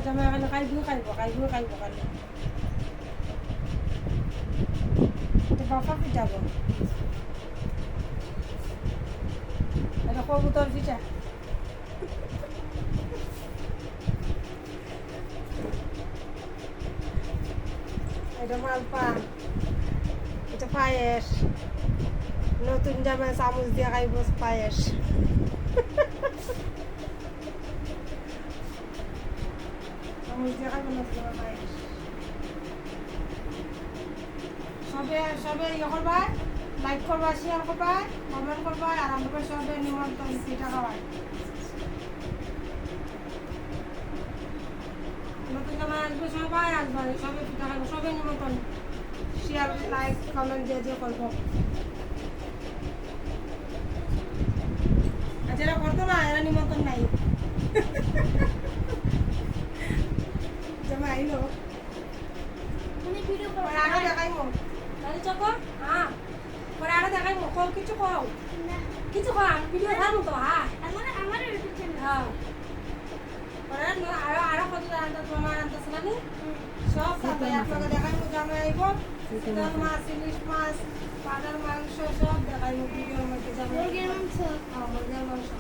জামাই কালি খাইব কালি বাপা পিঠাব এটা কবুতর পিঠা এটা মালপা এটা পায়েস নতুন জামাই চামচ দিয়ে খাইব পায়েস চামচ দিয়ে খাইব নতুন জামাই পায়েস সবে ইয়ে করবা লাইক করবা শেয়ার করবা কমেন্ট করবা আর আমরা সবে নিমন্ত্রণ পিঠা খাওয়াই নতুন জামাই আসবে সবাই আসবে সবে পিঠা খাবো সবে নিমন্ত্রণ শেয়ার লাইক কমেন্ট যে করবো আর যারা করতো না এরা নিমন্ত্রণ নাই জামাই আইলো আরো দেখাইবো তাহলে চকো হ্যাঁ পরে আরো দেখাইবো কিছু খাও কিছু খাও আমি ভিডিও ছাড়বো তো হ্যাঁ হ্যাঁ পরে আরো কত আনতে তোমার আনতেছে না সব থাকবে আপনাকে দেখাইবো জামাই আইব শীতল মাছ ইলিশ মাছ পাটার মাংস সব দেখাইবো ভিডিওর মধ্যে জামাই মুরগির মাংস